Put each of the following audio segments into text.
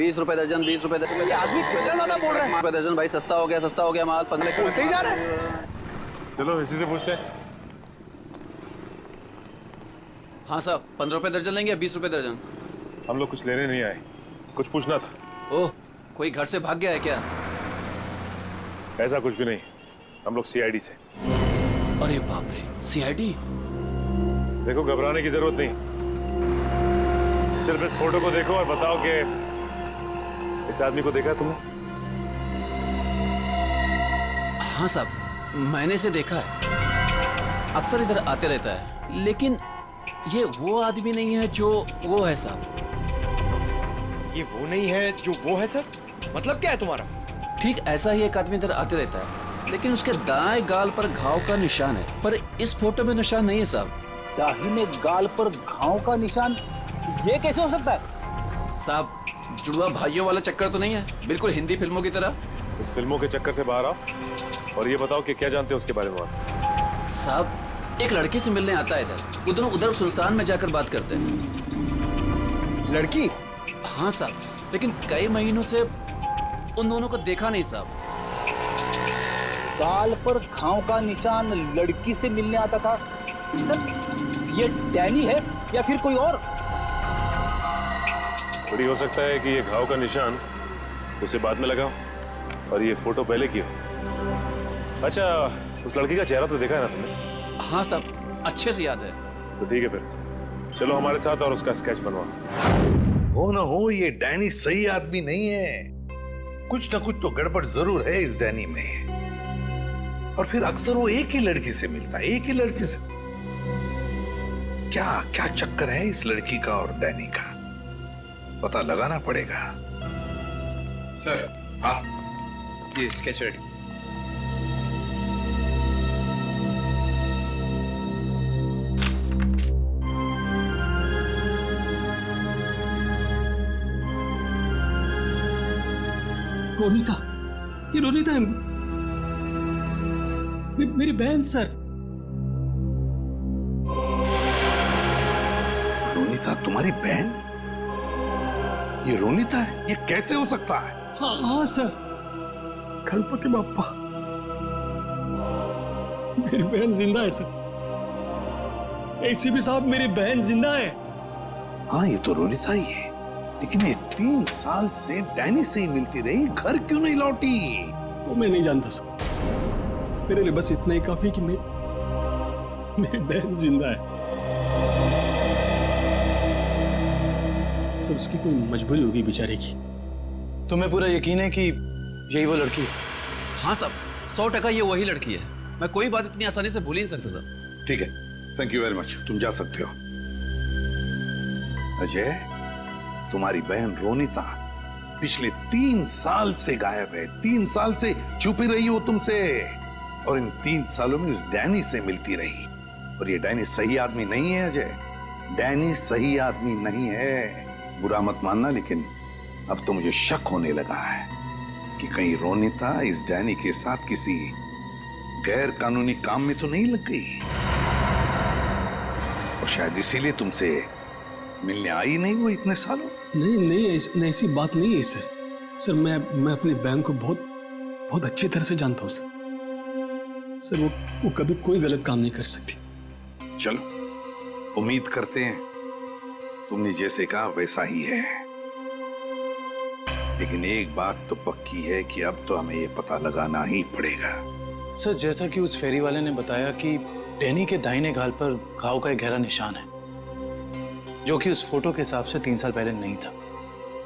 20 रुपए दर्जन, 20 रुपए दर्जन। ये आदमी कितना ज्यादा बोल रहा है। रुपए दर्जन भाई, सस्ता हो गया माल। 15 बोलते ही जा रहा है। चलो इसी से पूछते हैं। हाँ साहब, 15 रुपए दर्जन लेंगे या 20 रुपए दर्जन? हम लोग कुछ लेने नहीं आए, कुछ पूछना था। ओह, कोई घर से भाग गया है क्या? ऐसा कुछ भी नहीं, हम लोग सीआईडी से। अरे बाप रे, सीआईडी? देखो घबराने की जरूरत नहीं, सिर्फ इस फोटो को देखो और बताओ कि इस आदमी को देखा तुमने? हाँ साहब, मैंने इसे देखा है, अक्सर इधर आते रहता है, लेकिन ये वो आदमी नहीं है जो वो है साहब। ये वो नहीं है जो वो है सर? मतलब क्या है तुम्हारा? ठीक ऐसा ही एक आदमी इधर आते रहता है, लेकिन उसके दाएं गाल पर घाव का निशान है, पर इस फोटो में निशान नहीं है साहब। दाहिने गाल पर घाव का निशान? ये कैसे हो सकता है साहब? जुड़वा भाइयों वाला चक्कर तो नहीं है, बिल्कुल हिंदी फिल्मों की तरह? इस फिल्मों के चक्कर से बाहर आओ और ये बताओ कि क्या जानते हो उसके बारे में आप? साहब, एक लड़की से मिलने आता है इधर, उधर सुनसान में जाकर बात करते हैं। लड़की? हाँ साहब, लेकिन कई महीनों से उन दोनों को देखा नहीं साहब। गाल पर घाव का निशान, लड़की से मिलने आता था सर? ये डैनी है या फिर कोई और? बड़ी हो सकता है कि ये घाव का निशान उसे बाद में लगा और ये फोटो पहले की हो। अच्छा, उस लड़की का चेहरा तो देखा है ना तुमने? हाँ साहब, अच्छे से याद है। तो ठीक है, फिर चलो हमारे साथ और उसका स्केच बनवाओ। हो ना हो, ये डैनी सही आदमी नहीं है। कुछ ना कुछ तो गड़बड़ जरूर है इस डैनी में। और फिर अक्सर वो एक ही लड़की से मिलता है, एक ही लड़की से। क्या क्या चक्कर है इस लड़की का और डैनी का? पता लगाना पड़ेगा। सर, हाँ, ये स्केच रेडी। रोनिता, ये रोनिता है, मेरी बहन सर। रोनिता तुम्हारी बहन? ये रोनिता है? ये कैसे हो सकता है? हाँ सर, गणपति बाप्पा, मेरी बहन जिंदा है सर। एसीपी साहब, मेरी बहन जिंदा है। हाँ, ये तो रोनिता ही है, लेकिन ये 3 साल से डैनी से ही मिलती रही, घर क्यों नहीं लौटी? वो मैं नहीं जानता सर, मेरे लिए बस इतना ही काफी कि मेरी बहन जिंदा है सर। उसकी कोई मजबूरी होगी बेचारे की। तुम्हें पूरा यकीन है कि यही वो लड़की है? हाँ साहब, 100% ये वही लड़की है। मैं कोई बात इतनी आसानी से भूल ही नहीं सकता सर। ठीक है, थैंक यू वेरी मच, तुम जा सकते हो। अजय, तुम्हारी बहन रोनिता पिछले 3 साल से गायब है। 3 साल से छुपी रही हो तुमसे, और इन 3 सालों में उस डैनी से मिलती रही। और ये डैनी सही आदमी नहीं है अजय, डैनी सही आदमी नहीं है। बुरा मत मानना, लेकिन अब तो मुझे शक होने लगा है कि कहीं रोनिता इस डैनी के साथ किसी गैर कानूनी काम में तो नहीं लग गई, और शायद इसीलिए तुमसे मिलने आई नहीं वो इतने सालों। नहीं, ऐसी बात नहीं है सर। सर, मैं अपनी बहन को बहुत अच्छी तरह से जानता हूँ सर। वो कभी कोई गलत काम नहीं कर सकती। चलो, उम्मीद करते हैं तुमने जैसे कहा वैसा ही है। लेकिन एक बात तो पक्की है कि अब तो हमें ये पता लगाना ही पड़ेगा। सर, जैसा कि उस फेरी वाले ने बताया कि डैनी के दाहिने गाल पर घाव का एक गहरा निशान है, जो कि उस फोटो के हिसाब से 3 साल पहले नहीं था।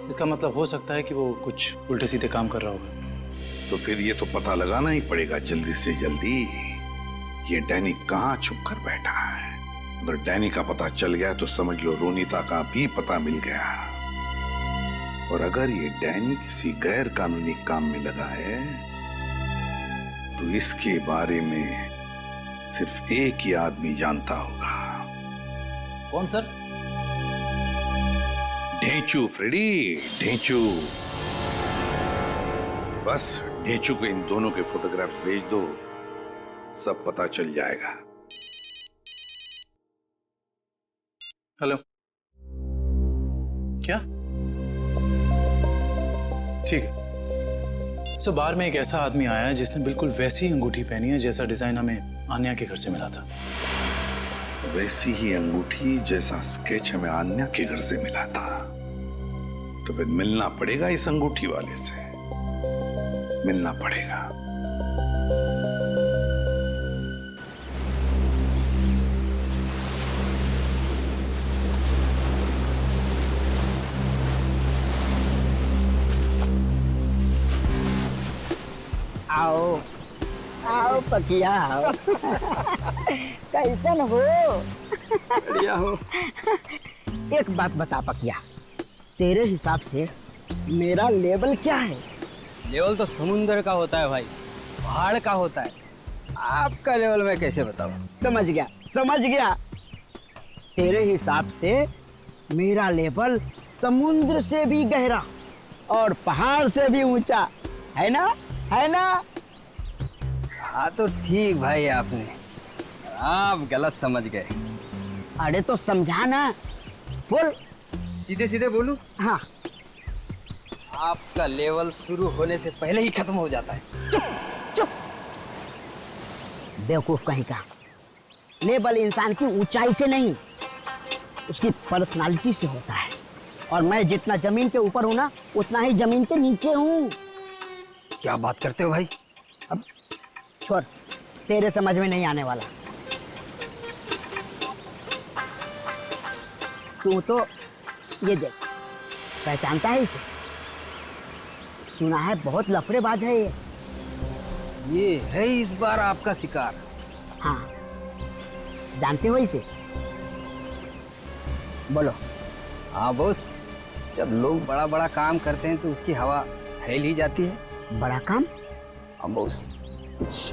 इसका मतलब हो सकता है कि वो कुछ उल्टे सीधे काम कर रहा होगा। तो फिर ये तो पता लगाना ही पड़ेगा जल्दी से जल्दी, ये डैनी कहाँ छुप कर बैठा है। अगर डैनी का पता चल गया तो समझ लो रोनिता का भी पता मिल गया। और अगर ये डैनी किसी गैर कानूनी काम में लगा है तो इसके बारे में सिर्फ एक ही आदमी जानता होगा। कौन सर? ढेंचू फ्रेडी, ढेंचू। बस ढेंचू को इन दोनों के फोटोग्राफ्स भेज दो, सब पता चल जाएगा। हेलो, क्या? ठीक है सर, बार में एक ऐसा आदमी आया है जिसने बिल्कुल वैसी अंगूठी पहनी है जैसा डिजाइन हमें आन्या के घर से मिला था। वैसी ही अंगूठी जैसा स्केच हमें आन्या के घर से मिला था। तो फिर मिलना पड़ेगा इस अंगूठी वाले से, मिलना पड़ेगा। आओ आओ पकिया आओ। कैसन हो? बढ़िया हो। एक बात बता पकिया, तेरे हिसाब से मेरा लेवल क्या है? लेवल तो समुंदर का होता है भाई, पहाड़ का होता है। आपका लेवल मैं कैसे बताऊं? समझ गया समझ गया। तेरे हिसाब से मेरा लेवल समुद्र से भी गहरा और पहाड़ से भी ऊंचा है ना? है ना? हाँ तो ठीक भाई, आपने आप गलत समझ गए। अरे तो समझा ना, बोल। सीधे सीधे बोलूं? हाँ। आपका लेवल शुरू होने से पहले ही खत्म हो जाता है। चुप। बेवकूफ कहीं का। लेवल इंसान की ऊंचाई से नहीं, उसकी पर्सनालिटी से होता है। और मैं जितना जमीन के ऊपर हूं ना, उतना ही जमीन के नीचे हूं। क्या बात करते हो भाई? अब छोड़, तेरे समझ में नहीं आने वाला। तू तो ये देख, पहचानता है इसे? सुना है बहुत लफड़ेबाज है ये है इस बार आपका शिकार। हाँ, जानते हो इसे? बोलो। हाँ बॉस, जब लोग बड़ा बड़ा काम करते हैं तो उसकी हवा फैल ही जाती है। बड़ा काम? हाँ बॉस, कुछ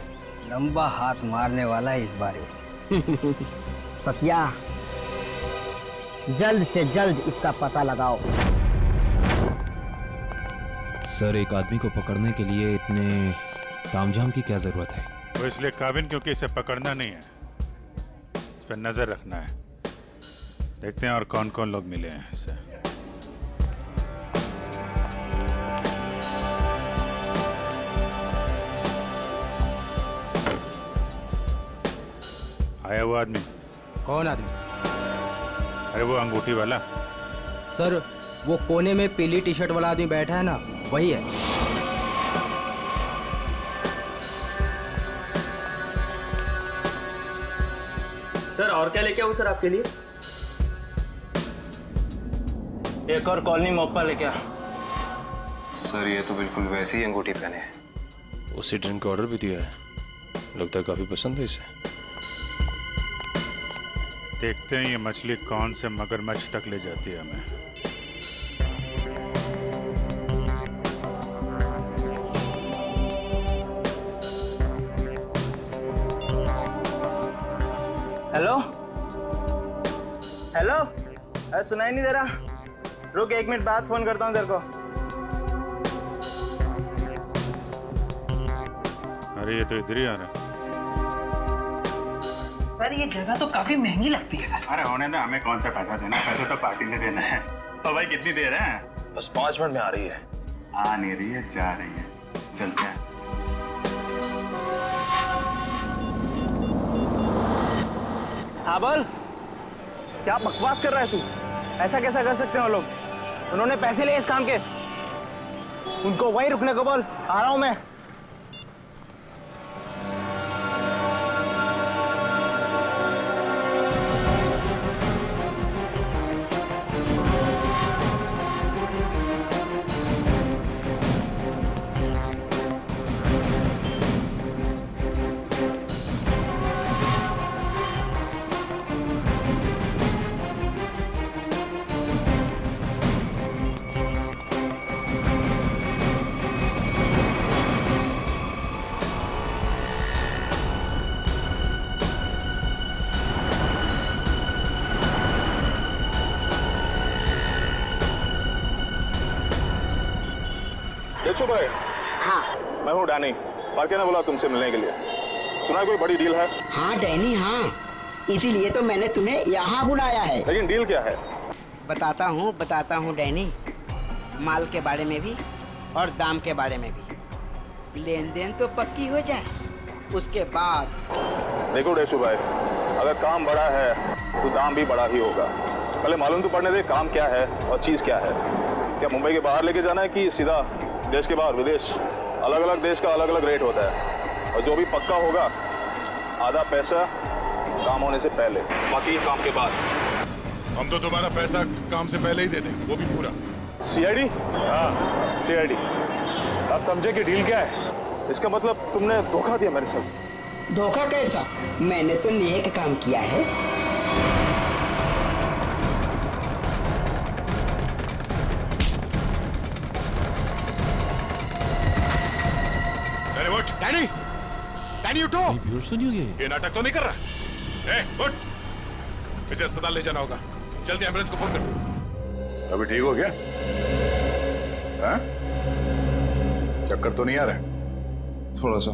लंबा हाथ मारने वाला है इस बार ये। पकिया, जल्द से जल्द इसका पता लगाओ। सर, एक आदमी को पकड़ने के लिए इतने तामझाम की क्या जरूरत है? वो इसलिए काबिन क्योंकि इसे पकड़ना नहीं है, इस पर नजर रखना है। देखते हैं और कौन कौन लोग मिले हैं इससे। आया वो आदमी? कौन आदमी? अरे वो अंगूठी वाला। सर, वो कोने में पीली टी शर्ट वाला आदमी बैठा है ना, वही है। सर, और क्या लेके आऊं सर आपके लिए? एक और कॉलोनी मोप्पा लेके आ। सर, ये तो बिल्कुल वैसी ही अंगूठी पहने है। उसी ड्रिंक का ऑर्डर भी दिया है, लगता है काफी पसंद है इसे। देखते हैं ये मछली कौन से मगरमच्छ तक ले जाती है हमें। हेलो हेलो, अरे सुनाई नहीं दे रहा? रुक, 1 मिनट बाद फोन करता हूँ तेरे को। अरे ये तो इधर ही आ रहा है। सर, ये जगह तो काफी महंगी लगती है सर। अरे होने दे, हमें कौन सा पैसा देना है, पैसा तो पार्टी ने देना है। तो भाई कितनी देर है? बस 5 मिनट में आ रही है। आ नहीं रही है, जा रही है। चलते हैं। हाँ बोल, क्या बकवास कर रहा है तू? ऐसा कैसा कर सकते हो लोग? उन्होंने पैसे लिए इस काम के, उनको वहीं रुकने को बोल। आ रहा हूं मैं। देखो भाई। हाँ। मैं हूँ डैनी, पार्के ने बोला तुमसे मिलने के लिए। सुना कोई बड़ी डील है? हाँ डैनी, हाँ, इसीलिए तो मैंने तुम्हें यहाँ बुलाया है। लेकिन डील क्या है? बताता हूँ डैनी। माल के बारे में भी और दाम के बारे में भी। लेन देन तो पक्की हो जाए, उसके बाद। देखो डेशु भाई, अगर काम बड़ा है तो दाम भी बड़ा ही होगा। पहले मालूम तो पड़ने दे काम क्या है और चीज क्या है। क्या मुंबई के बाहर लेके जाना है कि सीधा देश के बाहर विदेश? अलग अलग देश का अलग अलग रेट होता है, और जो भी पक्का होगा आधा पैसा काम होने से पहले, बाकी काम के बाद। हम तो तुम्हारा पैसा काम से पहले ही दे देंगे, वो भी पूरा। सीआईडी? हाँ सीआईडी। आप समझे कि डील क्या है? इसका मतलब तुमने धोखा दिया मेरे साथ। धोखा कैसा? मैंने तो नेक काम किया है। अरे उठ डैनी, डैनी उठो। बेहोश तो नहीं हो गया? ये नाटक तो नहीं कर रहा? उठ, इसे अस्पताल ले जाना होगा। जल्दी एम्बुलेंस को फोन कर। अभी ठीक हो गया? हाँ? चक्कर तो नहीं आ रहा? थोड़ा सा।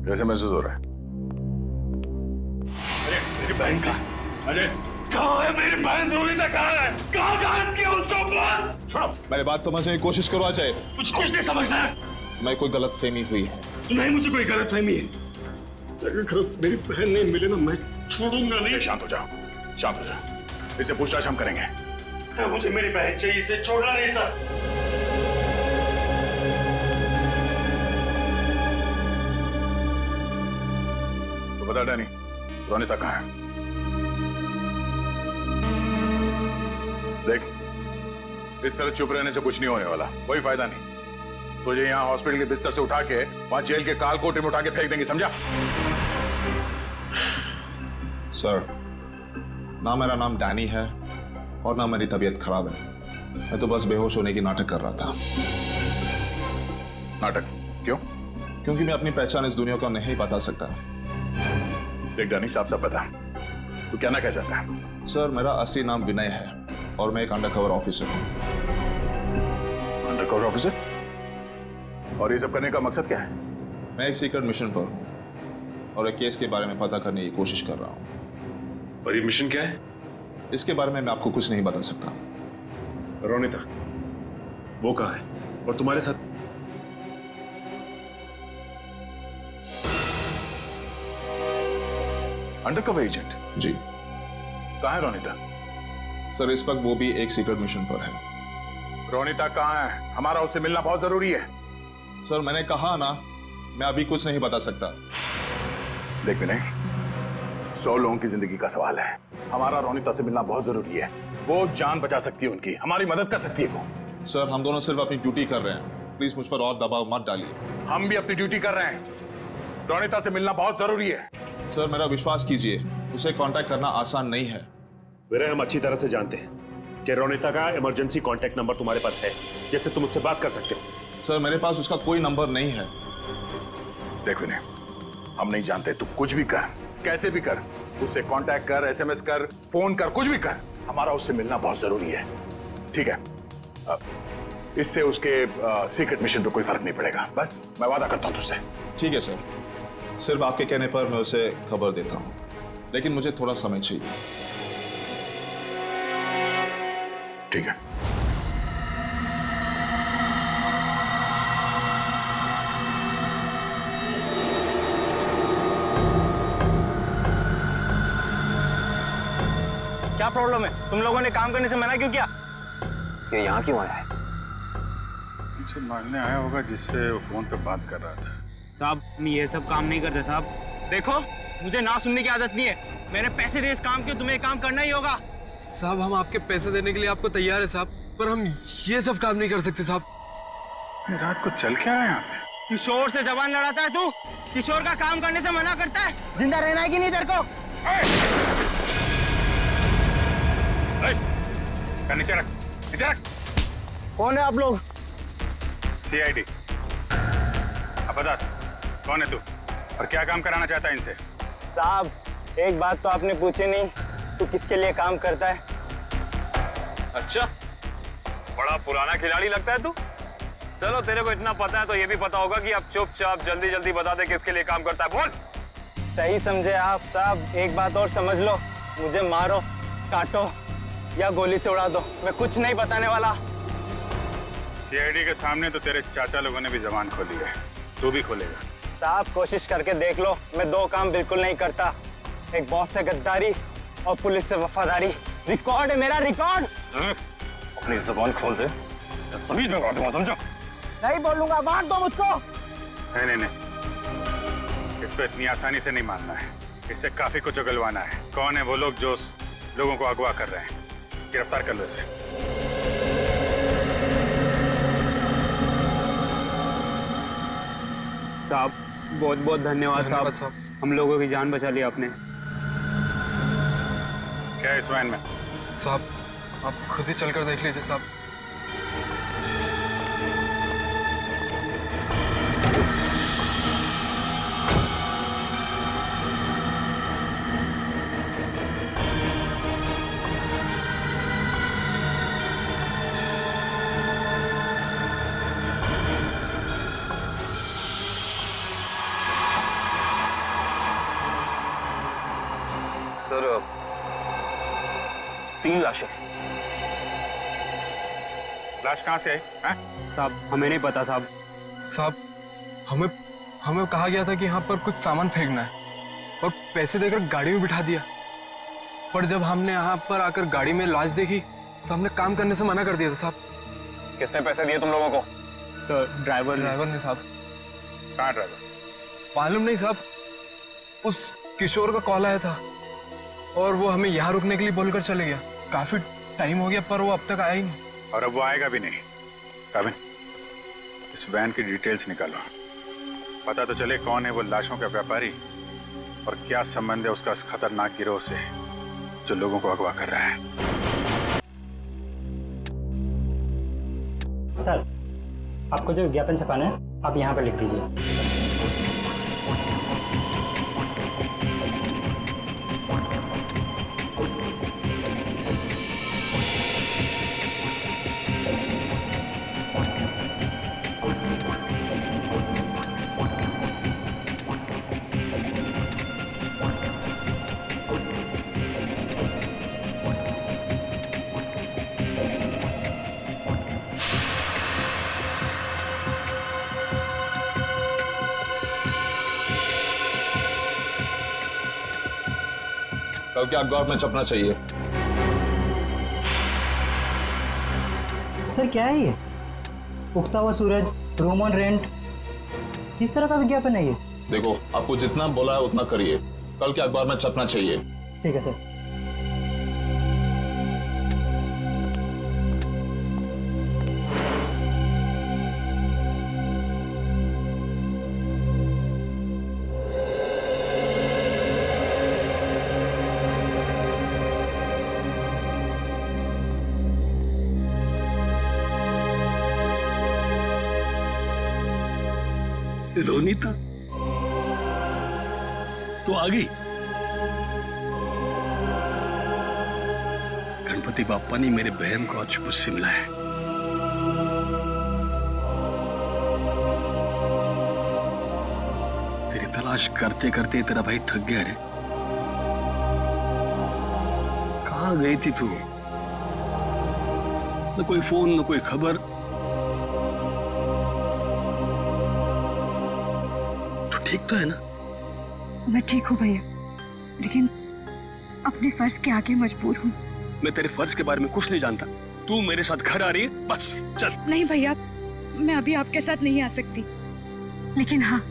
कैसे महसूस हो रहा है? अरे मेरी बहन का अजय कहाँ है? मेरी बहन रोनिता कहाँ है? कहाँ गायब किया उसको? बोल। छोड़ो, मेरी बात समझने की कोशिश करो अजय। मुझे कुछ नहीं समझना है। मैं कोई गलत फहमी हुई है। नहीं, मुझे कोई गलत फहमी है। अगर मेरी बहन नहीं मिले ना, मैं छोड़ूंगा नहीं। शांत हो जाओ, शांत हो जाओ। इसे पूछताछ हम करेंगे। सर मुझे मेरी बहन चाहिए, इसे छोड़ना नहीं सर। तो बता डैनी, रोनिता कहाँ है? देख, इस तरह चुप रहने से कुछ नहीं होने वाला, कोई फायदा नहीं। तुझे यहाँ हॉस्पिटल के बिस्तर से उठा के वहां जेल के काल कोठरी में उठा के फेंक देंगे, समझा? सर, ना मेरा नाम डैनी है और ना मेरी तबीयत खराब है। मैं तो बस बेहोश होने की नाटक कर रहा था। नाटक? क्यों? क्योंकि मैं अपनी पहचान इस दुनिया को नहीं बता सकता। देख डैनी, साफ साफ बता, तू क्या ना कह चाहता है? सर, मेरा असली नाम विनय है और मैं एक अंडरकवर ऑफिसर हूँ। Undercover officer? और ये सब करने का मकसद क्या है? मैं एक सीक्रेट मिशन पर हूँ और एक केस के बारे में पता करने की कोशिश कर रहा हूँ। और ये मिशन क्या है? इसके बारे में मैं आपको कुछ नहीं बता सकता। रोनिता, वो कहाँ है? और तुम्हारे साथ? Undercover agent? जी। कहाँ है रोनिता? सर, इस वक्त वो भी एक सीक्रेट मिशन पर है। रोनिता कहाँ है? हमारा उससे मिलना बहुत जरूरी है। सर, मैंने कहा ना, मैं अभी कुछ नहीं बता सकता। देख विनय, 100 लोगों की जिंदगी का सवाल है। हमारा रोनिता से मिलना बहुत जरूरी है। वो जान बचा सकती है उनकी, हमारी मदद कर सकती है वो। सर, हम दोनों सिर्फ अपनी ड्यूटी कर रहे हैं। प्लीज मुझ पर और दबाव मत डालिए। हम भी अपनी ड्यूटी कर रहे हैं। रोनिता से मिलना बहुत जरूरी है। सर, मेरा विश्वास कीजिए, उसे कांटेक्ट करना आसान नहीं है। विनय, हम अच्छी तरह से जानते हैं कि रोनिता का इमरजेंसी कांटेक्ट नंबर तुम्हारे पास है, जिससे तुम उससे बात कर सकते हो। सर, मेरे पास उसका कोई नंबर नहीं है। देख विनय, हम नहीं जानते, तू कुछ भी कर, कैसे भी कर, उससे कांटेक्ट कर, एसएमएस कर, फोन कर, कुछ भी कर, हमारा उससे मिलना बहुत जरूरी है। ठीक है? इससे उसके सीक्रेट मिशन पे कोई फर्क नहीं पड़ेगा। बस मैं वादा करता हूं तुझसे। ठीक है सर, सिर्फ आपके कहने पर मैं उसे खबर देता हूं, लेकिन मुझे थोड़ा समय चाहिए। ठीक है। क्या प्रॉब्लम है? तुम लोगों ने काम करने से मना क्यों किया? ये यहाँ क्यों आया है? मुझे मारने आया होगा, जिससे वो फोन पे बात कर रहा था। साहब, हम ये सब काम नहीं करते साहब। देखो, मुझे ना सुनने की आदत नहीं है। मैंने पैसे दे इस काम के, तुम्हें काम करना ही होगा। साहब, हम आपके पैसे देने के लिए आपको तैयार है साहब, पर हम ये सब काम नहीं कर सकते साहब। रात को चल क्या रहा है यहाँ पे? किशोर से जबान लड़ाता है तू? किशोर का काम करने से मना करता है? जिंदा रहना है कि नहीं तेरे को? नीचे रख, नीचे रख। कौन है आप लोग? सीआईडी। अब बता, कौन है तू और क्या काम कराना चाहता है इनसे? साहब, एक बात तो आपने पूछी नहीं, तू किसके लिए काम करता है? अच्छा, बड़ा पुराना खिलाड़ी लगता है तू। चलो, तेरे को इतना पता है तो ये भी पता होगा कि अब चुपचाप जल्दी जल्दी बता दे किसके लिए काम करता है। बोल। सही समझे आप साहब। एक बात और समझ लो, मुझे मारो, काटो या गोली से उड़ा दो, मैं कुछ नहीं बताने वाला। सीआईडी के सामने तो तेरे चाचा लोगों ने भी जबान खोली है, तू भी खोलेगा। साहब कोशिश करके देख लो, मैं दो काम बिल्कुल नहीं करता, एक बॉस से गद्दारी और पुलिस से वफादारी। रिकॉर्ड है मेरा, रिकॉर्ड। अपनी जबान खोल दे, सभी में दूंगा, समझो? नहीं बोलूंगा, मार दो मुझको। नहीं, इसको इतनी आसानी से नहीं मानना है, इससे काफी कुछ उगलवाना है। कौन है वो लोग जो लोगों को अगवा कर रहे हैं? गिरफ्तार कर लो इसे। साहब बहुत बहुत धन्यवाद साहब, हम लोगों की जान बचा ली आपने। क्या है इस वैन में? साहब आप खुद ही चलकर देख लीजिए साहब। सर 3 लाशें। लाश कहाँ से आई? साहब हमें नहीं पता साहब। साहब हमें कहा गया था कि यहाँ पर कुछ सामान फेंकना है और पैसे देकर गाड़ी में बिठा दिया, पर जब हमने यहाँ पर आकर गाड़ी में लाश देखी तो हमने काम करने से मना कर दिया था साहब। कितने पैसे दिए तुम लोगों को? सर ड्राइवर ने साहब। कहाँ ड्राइवर? मालूम नहीं साहब, उस किशोर का कॉल आया था और वो हमें यहाँ रुकने के लिए बोलकर चले गया। काफी टाइम हो गया पर वो अब तक आया ही नहीं। और अब वो आएगा भी नहीं। काबिन, इस वैन की डिटेल्स निकालो, पता तो चले कौन है वो लाशों का व्यापारी और क्या संबंध है उसका इस खतरनाक गिरोह से जो लोगों को अगवा कर रहा है। सर आपको जो विज्ञापन छपाना है आप यहाँ पर लिख दीजिए। कल के अखबार में छपना चाहिए। सर क्या है ये? उगता हुआ सूरज, रोमन रेंट, किस तरह का विज्ञापन है ये? देखो आपको जितना बोला है उतना करिए, कल के अखबार में छपना चाहिए। ठीक है सर। रोनीता तो आ गई। गणपति बाप्पा ने मेरे बहन को आज मुझसे मिलाया है। तेरी तलाश करते करते तेरा भाई थक गया रे। कहाँ गई थी तू? न कोई फोन न कोई खबर। ठीक तो है ना? मैं ठीक हूँ भैया, लेकिन अपने फर्ज के आगे मजबूर हूँ। मैं तेरे फर्ज के बारे में कुछ नहीं जानता। तू मेरे साथ घर आ रही है, बस चल। नहीं भैया, मैं अभी आपके साथ नहीं आ सकती, लेकिन हाँ,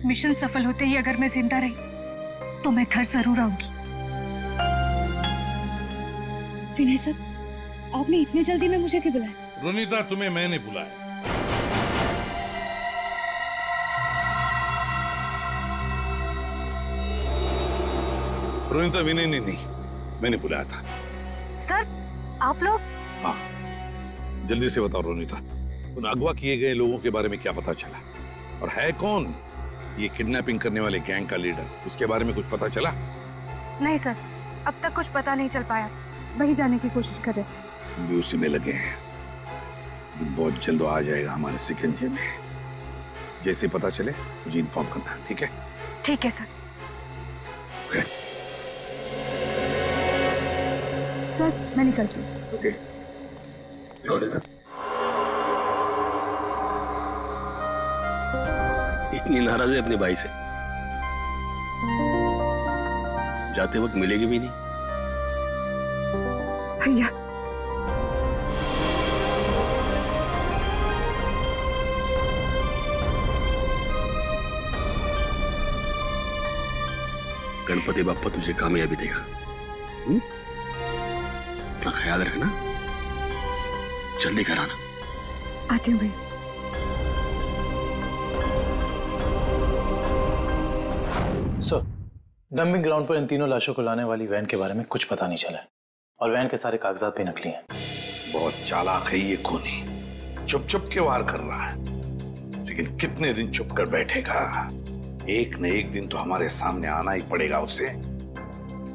मिशन सफल होते ही अगर मैं जिंदा रही तो मैं घर जरूर आऊंगी। विनय सर, आपने इतनी जल्दी में मुझे क्यों बुलाया? रोनीता तुम्हें मैंने बुलाया। रोनीता विनय ने नहीं, मैंने बुलाया था। सर आप लोग? हाँ जल्दी से बताओ रोनीता, उन अगवा किए गए लोगों के बारे में क्या पता चला? और है कौन ये किडनैपिंग करने वाले गैंग का लीडर? उसके बारे में कुछ पता चला? नहीं सर, अब तक कुछ पता नहीं चल पाया, वही जाने की कोशिश कर रहे। हम भी उसी में लगे हैं, बहुत जल्द आ जाएगा हमारे शिकंजे में। जैसे पता चले मुझे इन्फॉर्म करना, ठीक है? ठीक है सर। सर मैं निकलती हूँ। ओके। इतनी नाराज है अपने भाई से, जाते वक्त मिलेगी भी नहीं। भैया गणपति बाप्पा तुझे कामयाबी देगा। अपना ख्याल रखना, जल्दी घर आना। आती हूँ भैया। सर, डंपिंग ग्राउंड पर इन तीनों लाशों को लाने वाली वैन के बारे में कुछ पता नहीं चला है और वैन के सारे कागजात भी नकली हैं। बहुत चालाक है ये खूनी, चुप चुप के वार कर रहा है, लेकिन कितने दिन चुप कर बैठेगा? एक न एक दिन तो हमारे सामने आना ही पड़ेगा उसे।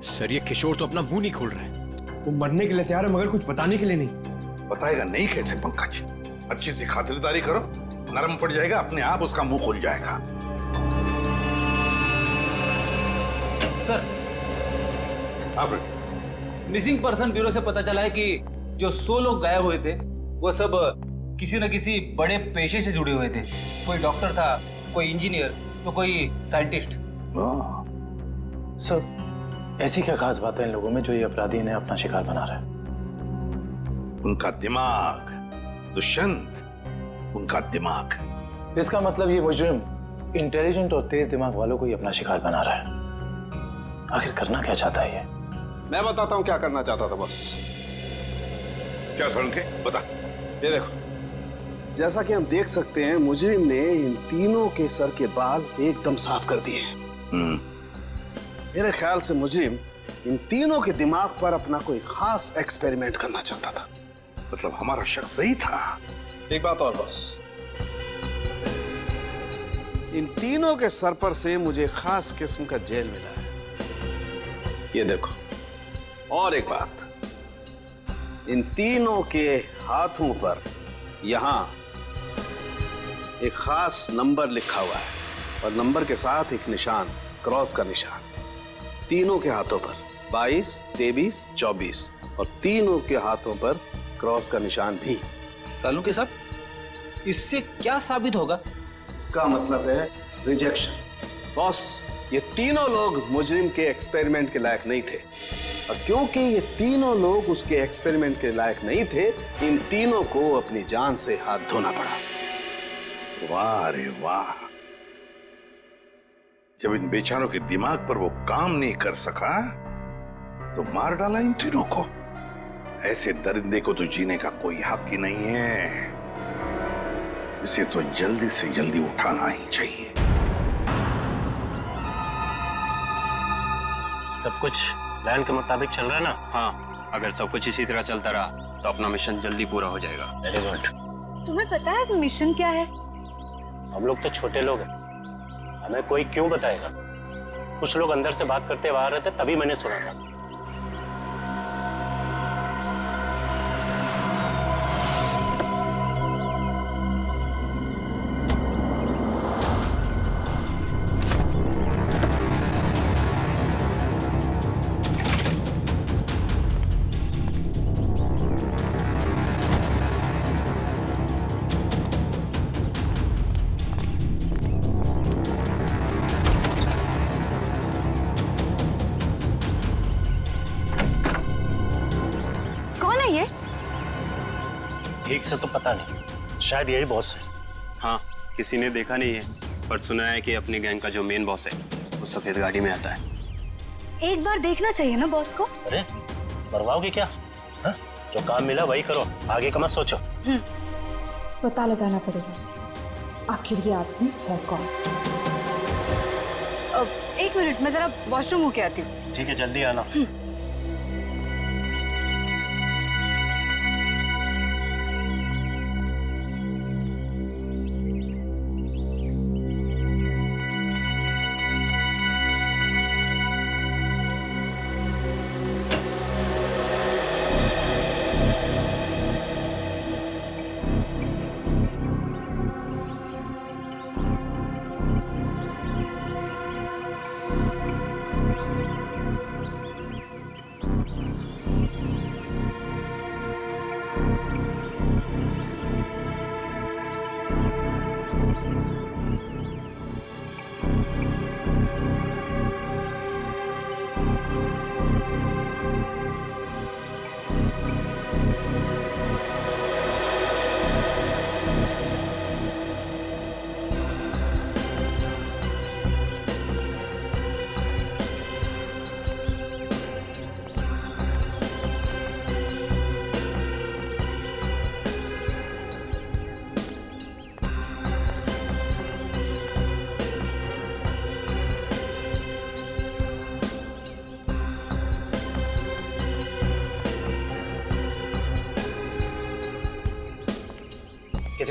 सर ये किशोर तो अपना मुंह नहीं खोल रहा है। वो मरने के लिए तैयार है मगर कुछ बताने के लिए नहीं। बताएगा नहीं कैसे पंकज? अच्छी सी खातिरदारी करो, नरम पड़ जाएगा, अपने आप उसका मुंह खुल जाएगा। सर, मिसिंग पर्सन ब्यूरो से पता चला है कि जो 100 लोग गायब हुए थे वो सब किसी न किसी बड़े पेशे से जुड़े हुए थे। कोई डॉक्टर था, कोई इंजीनियर, तो कोई साइंटिस्ट। सर, ऐसी क्या खास बात है इन लोगों में जो ये अपराधी इन्हें अपना शिकार बना रहा है? उनका दिमाग दुष्यंत, उनका दिमाग। इसका मतलब ये मुजरिम इंटेलिजेंट और तेज दिमाग वालों को ही अपना शिकार बना रहा है। आखिर करना क्या चाहता है ये? मैं बताता हूँ क्या करना चाहता था बस। क्या सुन के बता। ये देखो, जैसा कि हम देख सकते हैं मुजरिम ने इन तीनों के सर के बाल एकदम साफ कर दिए। मेरे ख्याल से मुजरिम इन तीनों के दिमाग पर अपना कोई खास एक्सपेरिमेंट करना चाहता था। मतलब हमारा शक सही था। एक बात और बस, इन तीनों के सर पर से मुझे खास किस्म का जेल मिला है। ये देखो, और एक बात, इन तीनों के हाथों पर यहां एक खास नंबर लिखा हुआ है और नंबर के साथ एक निशान, क्रॉस का निशान। तीनों के हाथों पर 22, 23, 24 और तीनों के हाथों पर क्रॉस का निशान भी। सालू के साहब, इससे क्या साबित होगा? इसका मतलब है रिजेक्शन। बॉस, ये तीनों लोग मुजरिम के एक्सपेरिमेंट के लायक नहीं थे और क्योंकि ये तीनों लोग उसके एक्सपेरिमेंट के लायक नहीं थे, इन तीनों को अपनी जान से हाथ धोना पड़ा। वाह रे वाह, जब इन बेचारों के दिमाग पर वो काम नहीं कर सका तो मार डाला इन तीनों को। ऐसे दरिंदे को तो जीने का कोई हक ही नहीं है। इसे तो जल्दी से जल्दी उठाना ही चाहिए। सब कुछ प्लान के मुताबिक चल रहा है ना? हाँ, अगर सब कुछ इसी तरह चलता रहा तो अपना मिशन जल्दी पूरा हो जाएगा। Very good. तुम्हें पता है मिशन क्या है? हम लोग तो छोटे लोग हैं, हमें कोई क्यों बताएगा? कुछ लोग अंदर से बात करते हुए आ रहे थे, तभी मैंने सुना था। ठीक से तो पता नहीं, शायद यही बॉस है। हाँ, किसी ने देखा नहीं है, पर सुना है कि अपनी गैंग का जो मेन बॉस है वो सफेद गाड़ी में आता है। एक बार देखना चाहिए ना बॉस को। अरे मरवाओगे क्या? हा? जो काम मिला वही करो, आगे का मत सोचो। पता लगाना पड़ेगा आखिर ये आदमी है कौन। एक मिनट, मैं जरा वॉशरूम होके आती हूँ। ठीक है, जल्दी आना।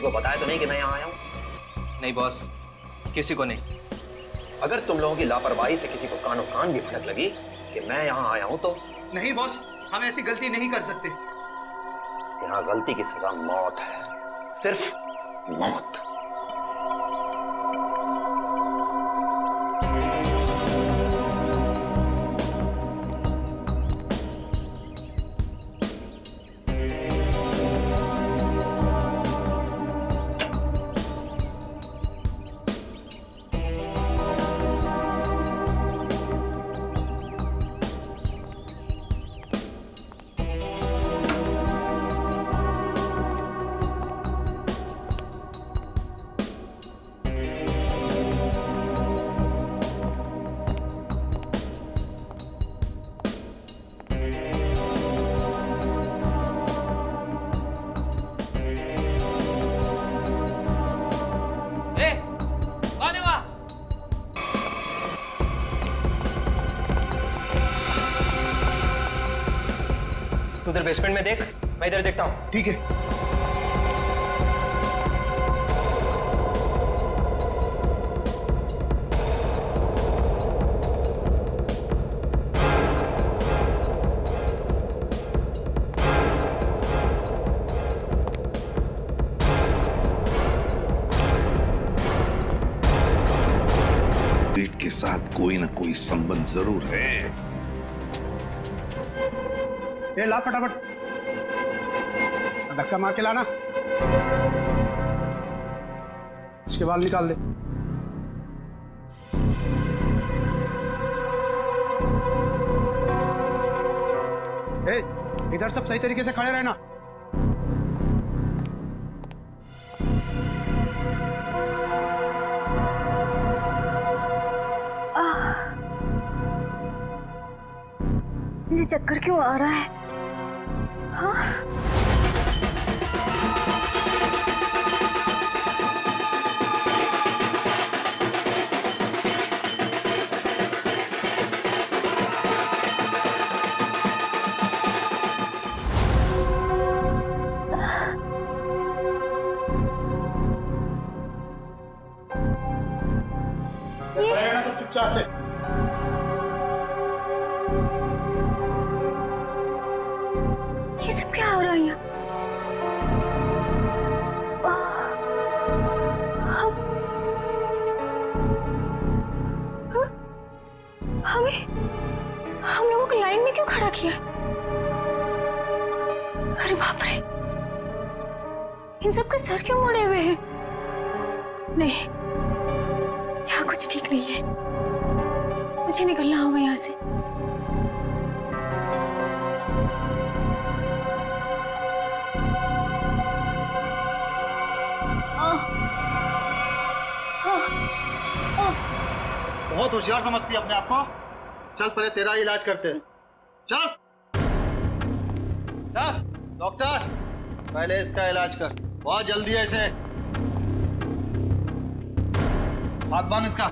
को बताया तो नहीं कि मैं यहाँ आया हूँ? नहीं बॉस, किसी को नहीं। अगर तुम लोगों की लापरवाही से किसी को कानो कान भी भनक लगी कि मैं यहाँ आया हूँ तो? नहीं बॉस, हम ऐसी गलती नहीं कर सकते। यहाँ गलती की सजा मौत है, सिर्फ मौत। तू उधर बेसमेंट में देख, मैं इधर देखता हूँ। ठीक है। रीट के साथ कोई ना कोई संबंध जरूर है। ये ला फटाफट, धक्का मार के लाना। इसके बाल निकाल दे। ए, इधर सब सही तरीके से खड़े रहना। मुझे चक्कर क्यों आ रहा है? हाँ? ये सब चुपचाप से। ये सब क्या हो रहा है यहाँ? हम लोगों को लाइन में क्यों खड़ा किया? अरे बाप रे, इन सब के सर क्यों मुड़े हुए हैं? नहीं, यहाँ कुछ ठीक नहीं है। मुझे निकलना होगा यहाँ से। बहुत होशियार समझती है अपने आप को। चल पहले तेरा इलाज करते हैं। चल चल डॉक्टर, पहले इसका इलाज कर। बहुत जल्दी है इसे। हाथ बांध इसका।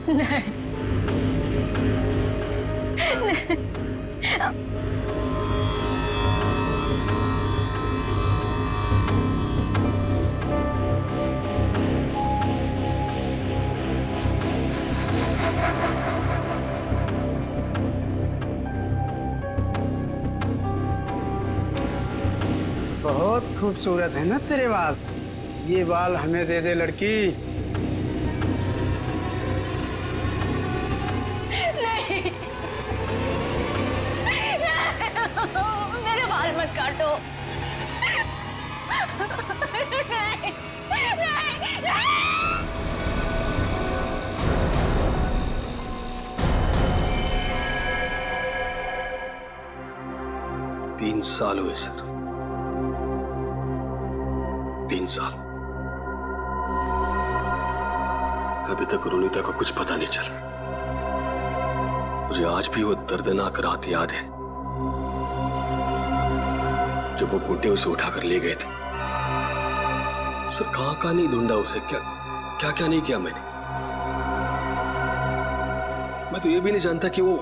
नहीं, नहीं। बहुत खूबसूरत है ना तेरे बाल। ये बाल हमें दे दे लड़की। नहीं, मेरे बाल मत काटो। नहीं, नहीं, नहीं। 3 साल हुए सर, 3 साल। अभी तक रोनिता को कुछ पता नहीं चला। मुझे आज भी वो दर्दनाक रात याद है जब वो गुड्डे उसे उठाकर ले गए थे। सर कहाँ कहाँ नहीं ढूंढा उसे, क्या क्या क्या नहीं किया मैंने। मैं तो ये भी नहीं जानता कि वो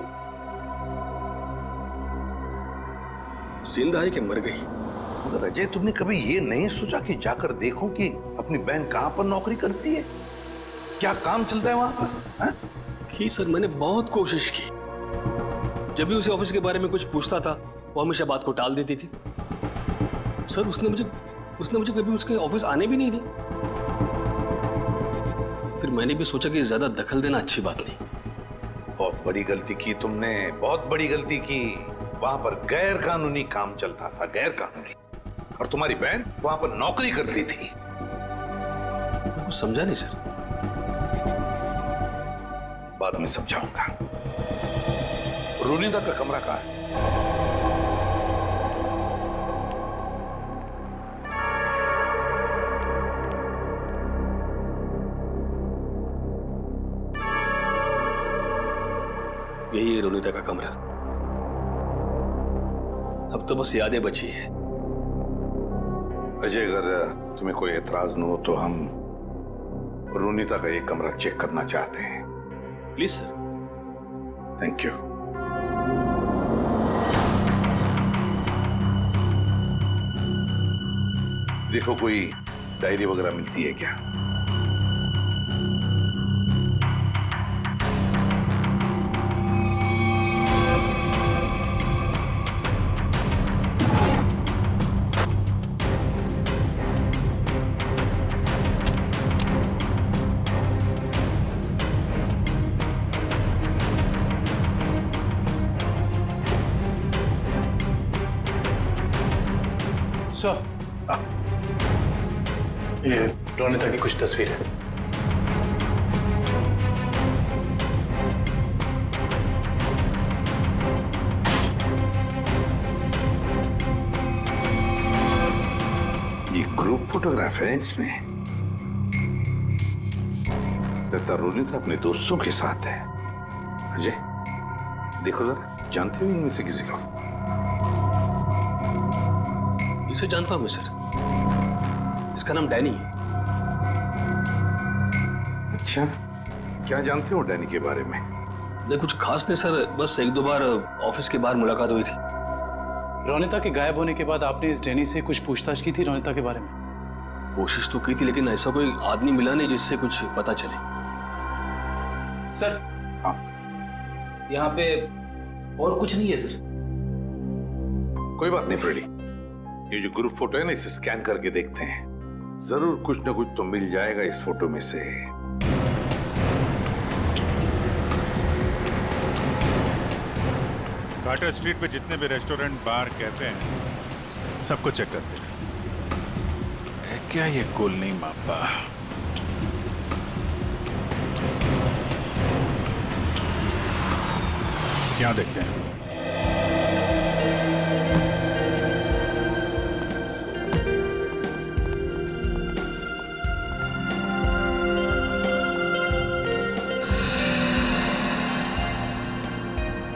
जिंदा है कि मर गई। मगर अजय, तुमने कभी ये नहीं सोचा कि जाकर देखो कि अपनी बहन कहां पर नौकरी करती है, क्या काम चलता है वहां पर? हा? की सर, मैंने बहुत कोशिश की। जब भी उसे ऑफिस के बारे में कुछ पूछता था वो हमेशा बात को टाल देती थी। सर उसने मुझे कभी उसके ऑफिस आने भी नहीं दी। फिर मैंने भी सोचा कि ज्यादा दखल देना अच्छी बात नहीं। बहुत बड़ी गलती की तुमने, बहुत बड़ी गलती की। वहां पर गैर कानूनी काम चलता था, गैर कानूनी, और तुम्हारी बहन वहां पर नौकरी करती थी। मैं कुछ समझा नहीं सर। बाद में समझाऊंगा। रोनिता का कमरा कहाँ है? यही है रोनिता का कमरा। अब तो बस यादें बची है। अजय, अगर तुम्हें कोई एतराज न हो तो हम रोनिता का ये कमरा चेक करना चाहते हैं। Please sir. Thank you. देखो कोई डायरी वगैरह मिलती है क्या? सर, ये रोनिता की कुछ तस्वीरें। ये ग्रुप फोटोग्राफ है इसमें। लगता रोनिता अपने दोस्तों के साथ है। अजय देखो जरा, जानते हो इनमें से किसी को? इसे जानता हूं मैं सर, इसका नाम डैनी है। अच्छा, क्या जानते हो डैनी के बारे में? नहीं कुछ खास नहीं सर, बस एक दो बार ऑफिस के बाहर मुलाकात हुई थी। रोनिता के गायब होने के बाद आपने इस डैनी से कुछ पूछताछ की थी रोनिता के बारे में? कोशिश तो की थी, लेकिन ऐसा कोई आदमी मिला नहीं जिससे कुछ पता चले। सर, हाँ, यहाँ पे और कुछ नहीं है सर। कोई बात नहीं फ्रेडी, ये जो ग्रुप फोटो है ना, इसे स्कैन करके देखते हैं। जरूर कुछ ना कुछ तो मिल जाएगा इस फोटो में से। कार्टर स्ट्रीट पे जितने भी रेस्टोरेंट, बार, कैफे हैं, सबको चेक करते हैं। क्या ये कुल नहीं मापा? क्या देखते हैं?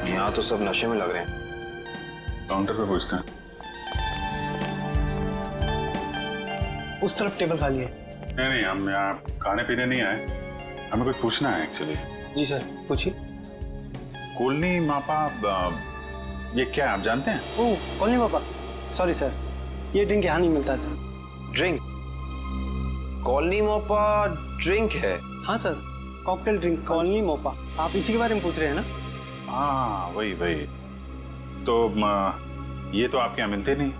यहाँ तो सब नशे में लग रहे हैं। काउंटर पे पूछते हैं। उस तरफ टेबल खाली है। नहीं, हम यहाँ खाने पीने नहीं आए, हमें कुछ पूछना है एक्चुअली। जी सर, पूछिए। कोलनी मापा, ये क्या है आप जानते हैं? ओह, कोलनी मापा, सॉरी सर, ये ड्रिंक यहाँ नहीं मिलता sir. Drink? Colony Mopa drink है? हाँ sir, cocktail drink colony Mopa. आप इसी के बारे में पूछ रहे हैं ना? हाँ वही। तो ये तो आपके यहाँ मिलते नहीं।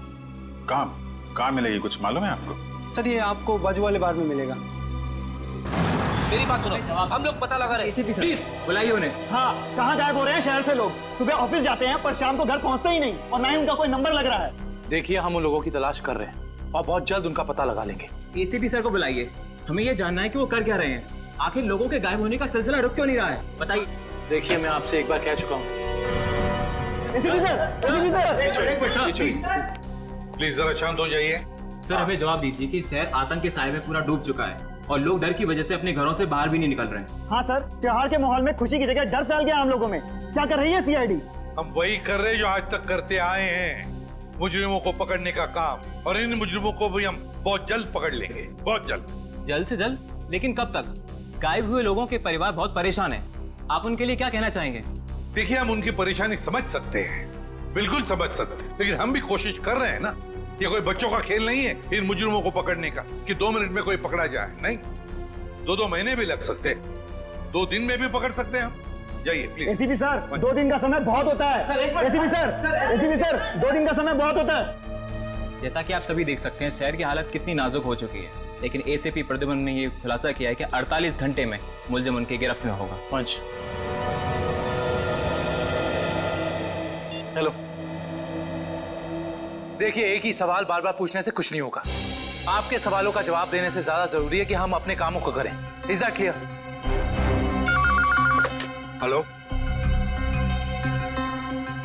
कहाँ मिलेगी, कुछ मालूम है आपको? सर ये आपको बाजू वाले बार में मिलेगा। मेरी बात सुनो, हम लोग पता लगा रहे हैं, प्लीज बुलाइए उन्हें। हाँ, कहाँ गायब हो रहे हैं शहर से लोग? सुबह ऑफिस जाते हैं पर शाम को घर पहुँचते ही नहीं, और ना ही उनका कोई नंबर लग रहा है। देखिए, हम उन लोगों की तलाश कर रहे हैं और बहुत जल्द उनका पता लगा लेंगे। एसीपी सर को बुलाइए, हमें ये जानना है कि वो कर क्या रहे हैं। आखिर लोगों के गायब होने का सिलसिला रुक क्यों नहीं रहा है, बताइए। देखिए, मैं आपसे एक बार कह चुका हूँ। प्लीज जरा शांत हो जाइए। सर हमें जवाब दीजिए कि शहर आतंक के साए में पूरा डूब चुका है और लोग डर की वजह से अपने घरों से बाहर भी नहीं निकल रहे हैं। हाँ सर, त्योहार के माहौल में खुशी की जगह डर फैल गया हम लोगों में। क्या कर रही है सीआईडी? हम वही कर रहे हैं जो आज तक करते आए हैं, मुजरिमों को पकड़ने का काम। और इन मुजरिमों को भी हम बहुत जल्द पकड़ लेंगे, बहुत जल्द। जल्द से जल्द? लेकिन कब तक? गायब हुए लोगों के परिवार बहुत परेशान है, आप उनके लिए क्या कहना चाहेंगे? देखिए, हम उनकी परेशानी समझ सकते हैं, बिल्कुल समझ सकते हैं, लेकिन हम भी कोशिश कर रहे हैं ना। ये कोई बच्चों का खेल नहीं है इन मुजरिमों को पकड़ने का कि 2 मिनट में कोई पकड़ा जाए। नहीं, 2 महीने भी लग सकते हैं, 2 दिन में भी पकड़ सकते हैं हम। जाइए प्लीज। एसीपी सर, 2 दिन का समय बहुत होता है। एसीपी सर, 2 दिन का समय बहुत होता है। जैसा कि आप सभी देख सकते हैं, शहर की हालत कितनी नाजुक हो चुकी है, लेकिन एसीपी प्रद्युम्न ने ये खुलासा किया है कि 48 घंटे में मुलजिम उनकी गिरफ्त में होगा। पंच, हेलो। देखिए, एक ही सवाल बार बार पूछने से कुछ नहीं होगा। आपके सवालों का जवाब देने से ज्यादा जरूरी है कि हम अपने कामों को करें। Is that clear? हेलो।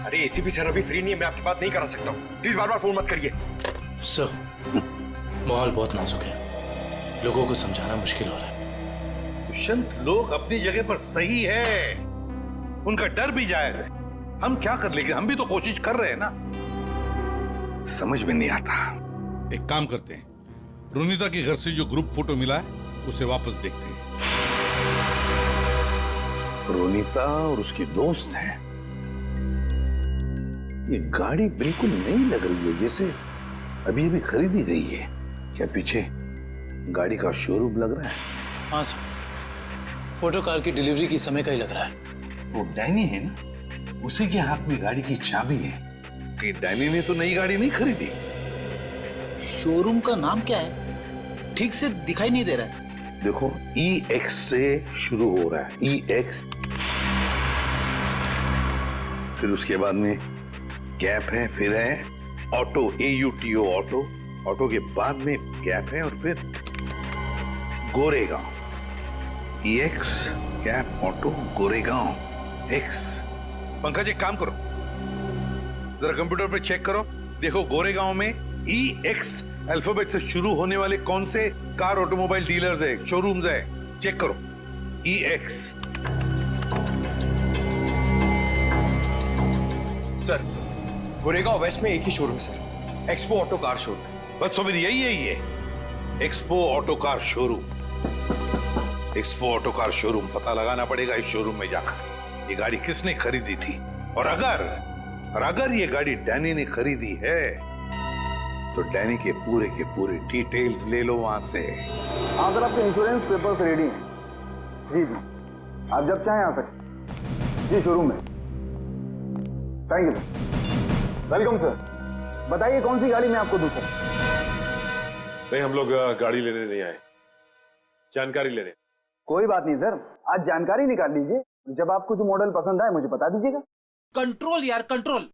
अरे एसीपी सर अभी फ्री नहीं है, मैं आपकी बात नहीं करा सकता हूँ, प्लीज बार बार फोन मत करिए। सर, माहौल बहुत नाजुक है, लोगों को समझाना मुश्किल हो रहा है। दुष्यंत, लोग अपनी जगह पर सही है, उनका डर भी जायज है। हम क्या कर लेंगे, हम भी तो कोशिश कर रहे हैं ना। समझ में नहीं आता। एक काम करते हैं, रोनिता के घर से जो ग्रुप फोटो मिला है उसे वापस देखते हैं। रोनिता और उसकी दोस्त हैं। ये गाड़ी बिल्कुल नई लग रही है, जैसे अभी अभी खरीदी गई है। क्या पीछे गाड़ी का शोरूम लग रहा है? हाँ सर, फोटो कार की डिलीवरी की समय का ही लग रहा है। वो डैनी है ना, उसी के हाथ में गाड़ी की चाबी है। कि डैनी ने तो नई गाड़ी नहीं खरीदी। शोरूम का नाम क्या है? ठीक से दिखाई नहीं दे रहा है। देखो, EX से शुरू हो रहा है, EX, फिर उसके बाद में गैप है, फिर है ऑटो, AUTO ऑटो, ऑटो के बाद में गैप है, और फिर Goregaon, EX gap auto Goregaon X। Pankaj, एक काम करो, जरा कंप्यूटर पे चेक करो, देखो गोरेगांव में EX अल्फाबेट से शुरू होने वाले कौन से कार ऑटोमोबाइल डीलर्स है, शोरूम्स है, चेक करो। EX। सर, गोरेगांव वेस्ट में एक ही शोरूम है sir, expo auto car showroom. बस तो फिर यही है, ये expo auto car showroom. Expo auto car showroom, पता लगाना पड़ेगा इस शोरूम में जाकर ये गाड़ी किसने खरीदी थी, और अगर ये गाड़ी डैनी ने खरीदी है तो डैनी के पूरे डिटेल्स ले लो वहां से। हाँ सर, आपके इंश्योरेंस पेपर्स रेडी हैं। जी जी, आप जब चाहें आ सकते। जी, शोरूम में। Thank you sir. Welcome sir. बताइए कौन सी गाड़ी मैं आपको दूं सर? नहीं, हम लोग गाड़ी लेने नहीं आए, जानकारी लेने। कोई बात नहीं सर, आज जानकारी निकाल लीजिए। जब आपको जो मॉडल पसंद आए मुझे बता दीजिएगा। कंट्रोल यार, कंट्रोल।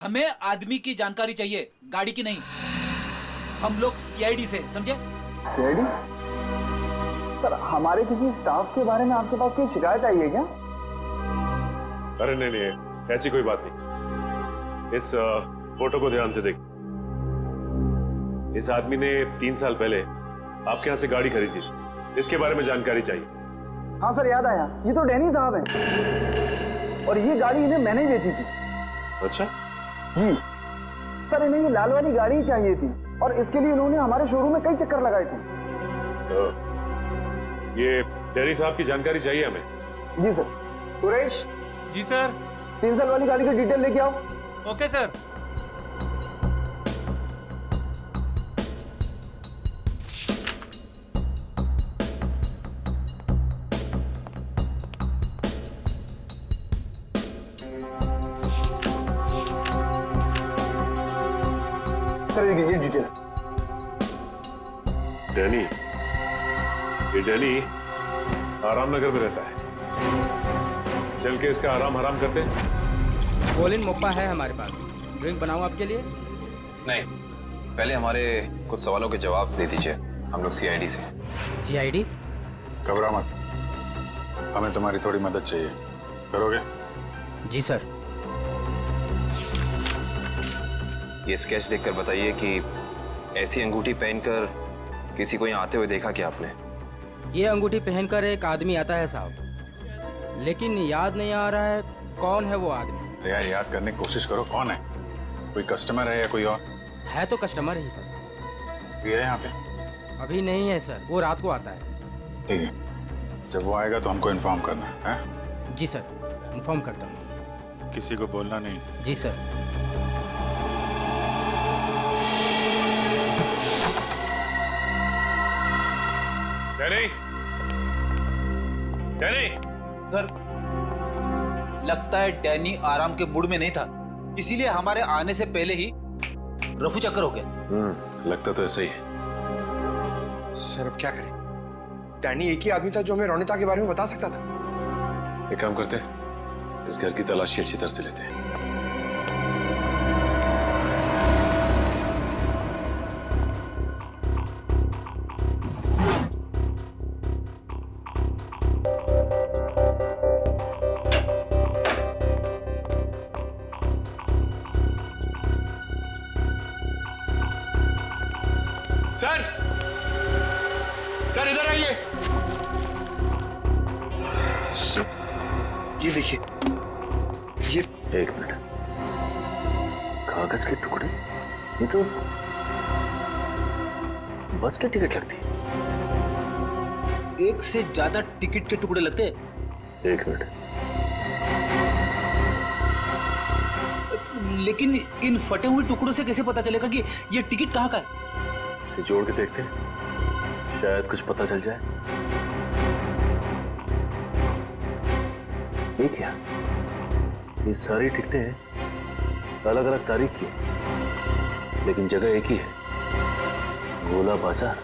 हमें आदमी की जानकारी चाहिए, गाड़ी की नहीं। हम लोग CID से, समझे? CID? सर, हमारे किसी स्टाफ के बारे में आपके पास कोई शिकायत आई है क्या? अरे नहीं, ऐसी कोई बात नहीं। इस फोटो को ध्यान से देख। इस आदमी ने 3 साल पहले आपके यहाँ से गाड़ी खरीदी थी, इसके बारे में जानकारी चाहिए। हाँ सर, याद आया, ये तो डैनी साहब हैं, और ये गाड़ी इन्हें मैंने ही बेची थी। अच्छा जी सर, इन्हें ये लाल वाली गाड़ी ही चाहिए थी, और इसके लिए इन्होंने हमारे शोरूम में कई चक्कर लगाए थे। तो ये डैनी साहब की जानकारी चाहिए हमें। जी सर। सुरेश। जी सर। 3 साल वाली गाड़ी की डिटेल लेके आओ। Okay sir. सर, ये डिटेल्स। डैनी, ये डैनी आराम नगर में रहता है, चल के इसका आराम हराम करते हैं। कोलिन मोप्पा है हमारे पास, ड्रिंक बनाऊं आपके लिए? नहीं, पहले हमारे कुछ सवालों के जवाब दे दीजिए, हम लोग CID से। CID? घबरा मत, हमें तुम्हारी थोड़ी मदद चाहिए, करोगे? जी सर। ये स्केच देखकर बताइए कि ऐसी अंगूठी पहनकर किसी को यहाँ आते हुए देखा क्या आपने? ये अंगूठी पहनकर एक आदमी आता है साहब, लेकिन याद नहीं आ रहा है कौन है वो आदमी। यार, याद करने की कोशिश करो, कौन है? कोई कस्टमर है या कोई और? है तो कस्टमर ही सर। ये है यहाँ पे? अभी नहीं है सर, वो रात को आता है। ठीक है, जब वो आएगा तो हमको इन्फॉर्म करना है? जी सर, इन्फॉर्म करता हूँ। किसी को बोलना नहीं। जी सर। Danny, Danny. सर, लगता है डैनी आराम के मूड में नहीं था, इसीलिए हमारे आने से पहले ही रफू चक्कर हो गया। लगता तो ऐसा ही है। सर अब क्या करें? डैनी एक ही आदमी था जो हमें रोनिता के बारे में बता सकता था। एक काम करते हैं, इस घर की तलाशी अच्छी तरह से लेते हैं। सर, सर इधर आइए। ये देखिए, ये एक मिनट, कागज के टुकड़े? ये तो बस की टिकट लगती है। एक से ज्यादा टिकट के टुकड़े लगते हैं। एक मिनट, लेकिन इन फटे हुए टुकड़ों से कैसे पता चलेगा कि ये टिकट कहाँ का है? इसे जोड़ के देखते हैं, शायद कुछ पता चल जाए। ये क्या? ये सारी टिकटें अलग अलग तारीख की है, लेकिन जगह एक ही है, गोला बाजार।